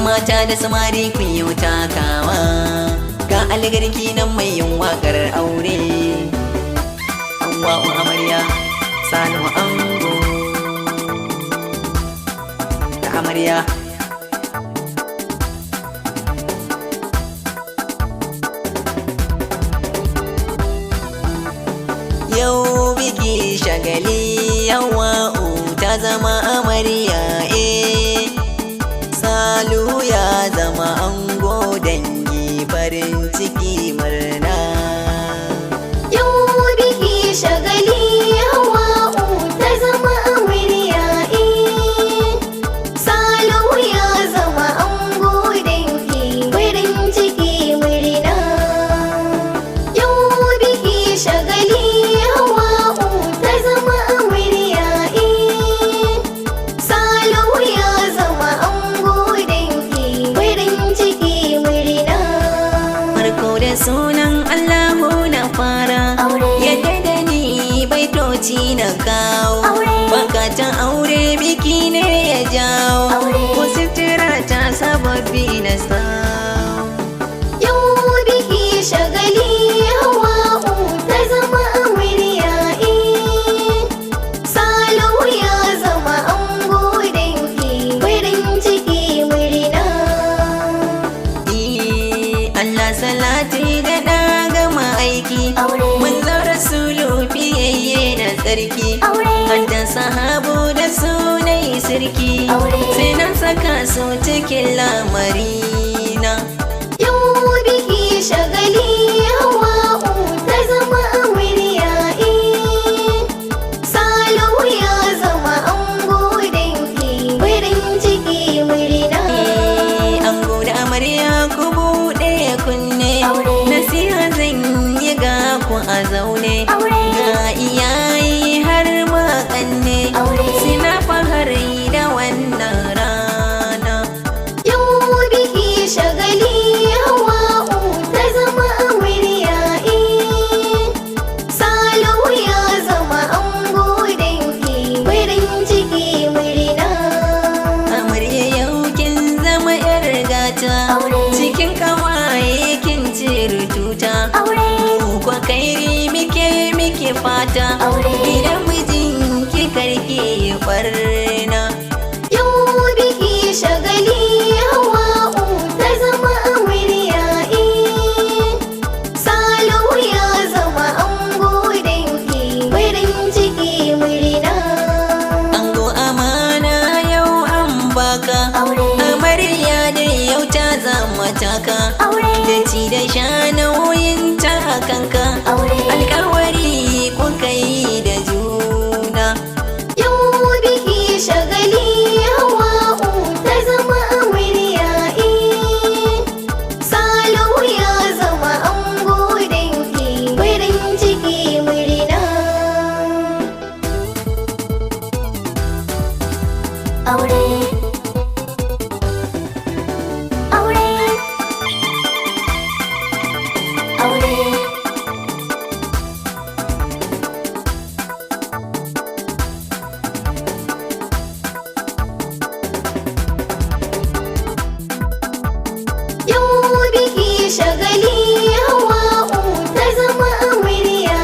mata da samari kun yi takawa, ga algarki nan mai yin wakar aure. Anwa'u amarya Salihu ango da amarya. Yau biki shagali Hawwa'u ta zama amarya Salihu ya zama ango, dangi farin ciki murna. Yau biki shagali Hawwa'u ta zama amarya Salihu ya zama ango, dangi farin ciki murna. Yau biki shagali Hawwa'u ta zama amarya Salihu ya zama ango, dangi farin ciki murna. Farko da sunan Allahu na fara, yadda da ni baitoci na kawo, bakatan aure biki ne ya jawo, ko sitira ta sababbi na sawo. Yau biki shagali Hawwa'u ta zama amarya Salihu ya zama ango, dangi farin ciki murna. Allah salati da ɗaga ma'aiki, manzon rasulu fiyayye na tsarki, hadda sahabu da sunai sirki, sai na saka su cikin lamarina. Yau biki shagali Hawwa'u ta zama amarya Salihu ya zama ango, dangi farin ciki murna. Ango da amarya ku buɗe kunne, nasiha zan yi ga ku a zaune, ga iyaye har ma ƙanne, sina fahari da wannan rana. Yau biki shagali Hawwa'u ta zama amarya Salihu ya zama ango, dangi farin ciki murna. Amarya yau kin zama yar gata, cikin kawaye kin ciri tuta, mu kwa kairi muke fata, idan mijinki karki barna. Yau biki shagali Hawwa'u ta zama amarya Salihu ya zama ango, dangi farin ciki murna. Ango amana yau an baka, amarya da yau ta zama taka, da ci da sha nauyin ta a kanka, alkawari kuka yi da juna. Yau biki shagali Hawwa'u ta zama amarya Salihu ya zama ango, dangi farin ciki murna. Aure aure aure. Yau biki shagali Hawwa'u ta zama amarya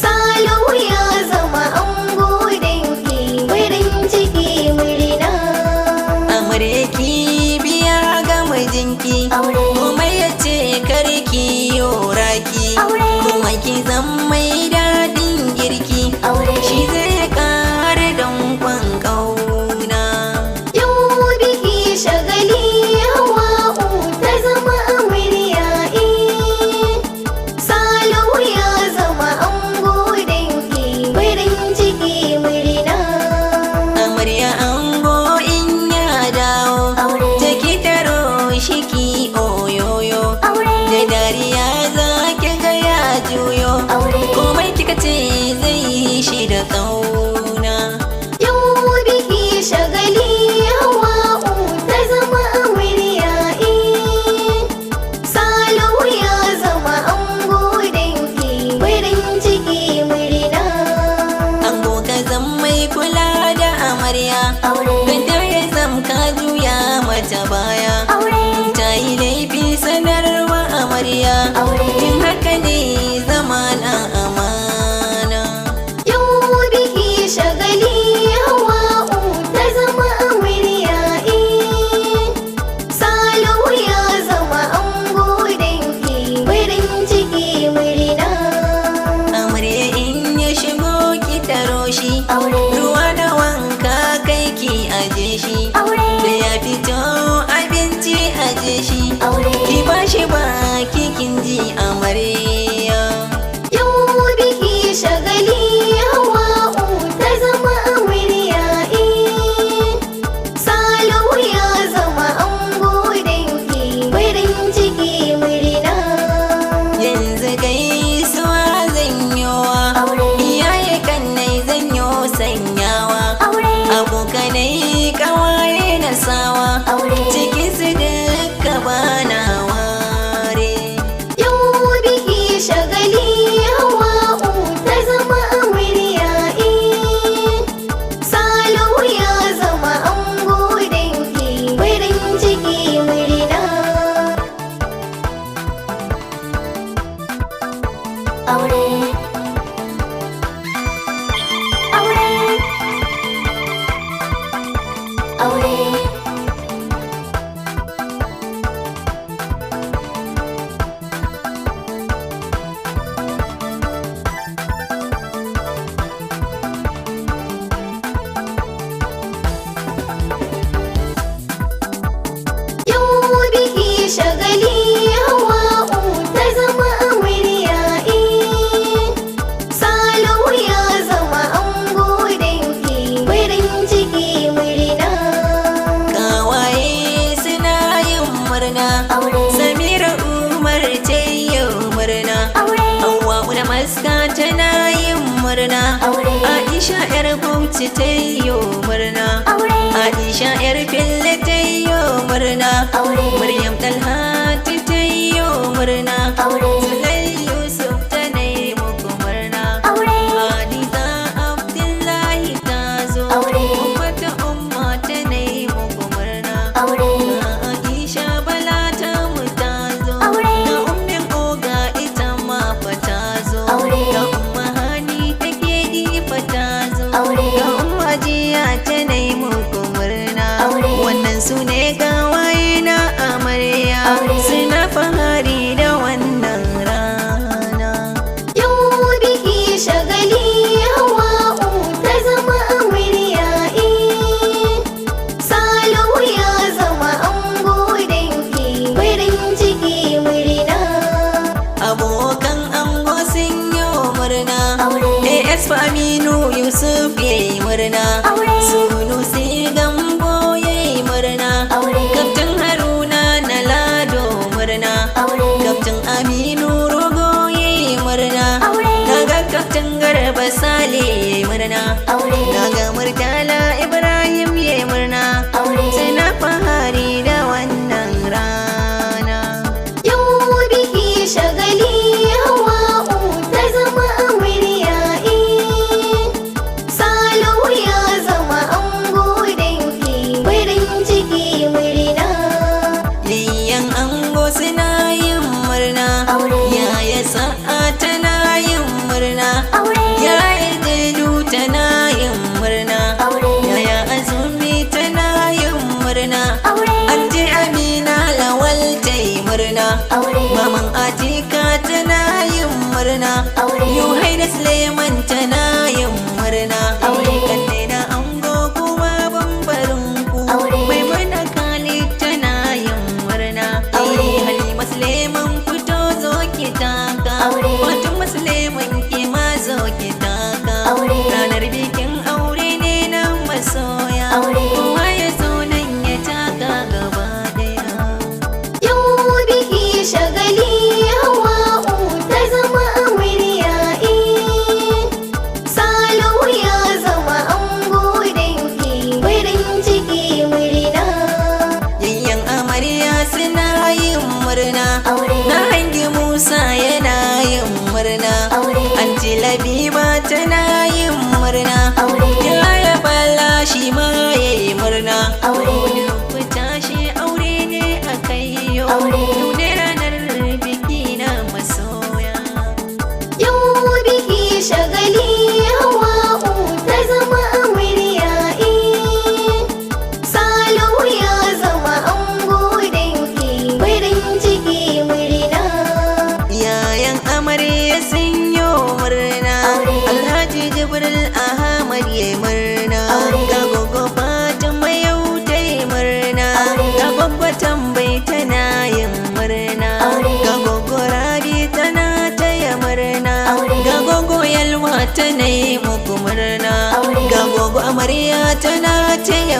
Salihu ya zama ango, dangi farin ciki murna. Amarya ki biya ga mijinki, kuma ya ce karki yoraki, kuma ki zan mai daɗin girki, shi zai ƙara danƙon ƙauna. Yau biki shagali Hawwa'u ta zama amarya Salihu ya zama ango, dangi farin ciki murna. Amarya ango in ya dawo, ta ki taro shi ki oyoyo, da dariya za ki ga ya juyo, kuma shi, aure, da ya fito abinci aje shi, aure. ki bashi baki kin ji amarya. Yau biki shagali Hawa'u ta zama amarya Salihu ya zama ango danki farin ciki murna. Yanzu gaisuwa zanyowa, Aure, iyaye kannai zanyo sanyawa, aure, abokanai kawaye na sawa, aure. cikin su duka bana ware. Yau biki shagali Hawa'u ta zama amarya Salihu ya zama ango danki farin ciki murna. Aure, aure, aure. Yau biki shagali Hawa'u ta zama amarya Salihu ya zama ango danki farin ciki murna. Kawaye suna yin murna, Aure, Samira Umar ta yau murna, aure, Hauwa da maska tana yin murna, aure, Aisha yar Bauchi ta yau murna, aure, Aisha yar Fille ta yau murna, aure, Maryam Talhatu ta yau murna, aure, Zulai Yusuf ta yi muku murna, aure, Hadiza Abdullahi ta zo, Aure. wata umma ta yi muku murna, aure, Aisha Bala ta mu ta zo, Aure. da ummin Oga ita ma fa ta zo, Aure. da umma Hani take difa ta zo, Aure. da umma Jiya ta yi muku murna, Aure. wannan su ne gawaye na amarya, Aure. suna fahari da wannan rana. Yau biki shagali Hawa'u ta zama amarya Salihu ya zama ango danki farin ciki murna. Abokan ango sun yi murna, Aure, AS Aminu Yusuf ya yi murna, Aure. Sunusi Gambo ya yi murna, aure, Kaftin Haruna na Lado murna, aure, Kaftin Aminu Rogo ya yi murna, Aure. Naga Kaftin Garba Sale ya yi murna, aure, Naga Murtala Ibrahim ya yi murna, aure. suna fahari da wannan rana. Yau biki shagali Hawa'u ta zama amarya Salihu ya zama ango danki farin ciki murna. Yayyan ango suna yin murna, Aure. yaya sa'a tana yin murna, Aure, yaya delu tana yin murna, aure, yaya azumi tana yin murna, aure, anti Amina Lawal ta yi murna, aure, maman Atika tana yin murna, Aure. Yuhaina Suleiman tana yin murna, Aure. kanne na ango kuma bambarin ku, Aure. mai mana Khalid tana yin murna, Aure. Halima Suleiman fito zo ki taka, Aure. Fatima Suleiman ki ma zo ki taka, Aure. ranar bikin aure ne na masoya, Aure. kowa ya zo nan ya taka gaba daya. Yau biki shagali Hawa'u ta zama amarya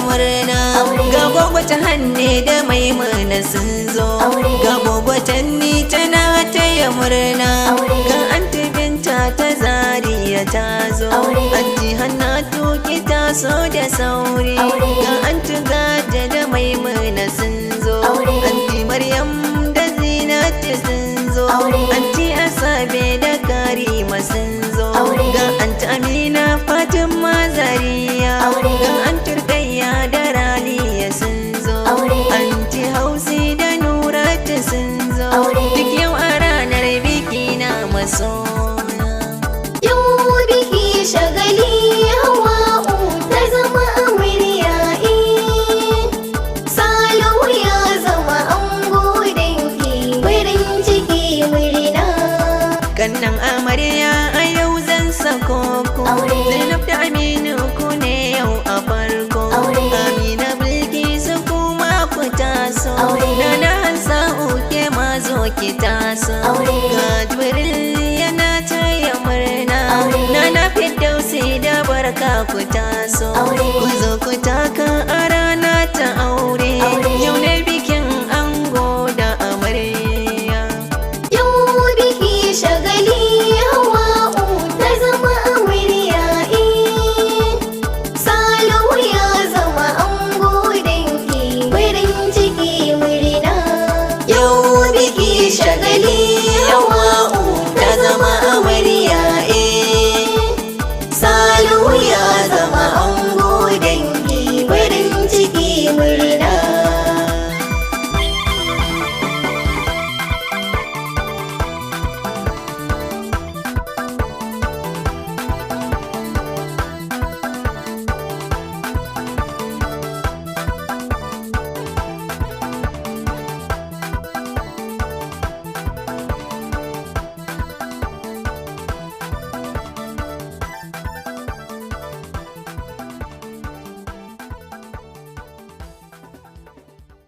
murna. Ga gwagwata hanne da maimuna sun zo, ga gwagwatan ni tana taya murna. Ga anti binta ta Zariya ta zo, anti Hannatu ki taso da sauri. Ga anti Gada da maimuna sun zo, anti Maryam da Zinatu sun zo, anti Asabe da Karima sun zo, ga anti Amina Fatima Zariya, ga anti Rukayya da Raliya sun zo, anti Hausi da Nuratu sun zo, duk yau a ranar biki na masoya. Yau biki shagali Hawa'u ta zama amarya. Salihu ya zama ango dangi, farin ciki murna. Kannan amarya a yau zan sako ku, Zainab da Aminu ku ne yau a farko. Amina Bilkisu kuma ku taso, Nana Hansa'u ke ma zo ki taso. Ga Jibril yana taya murna, Nana Firdausi da Barka ku taso. Ku zo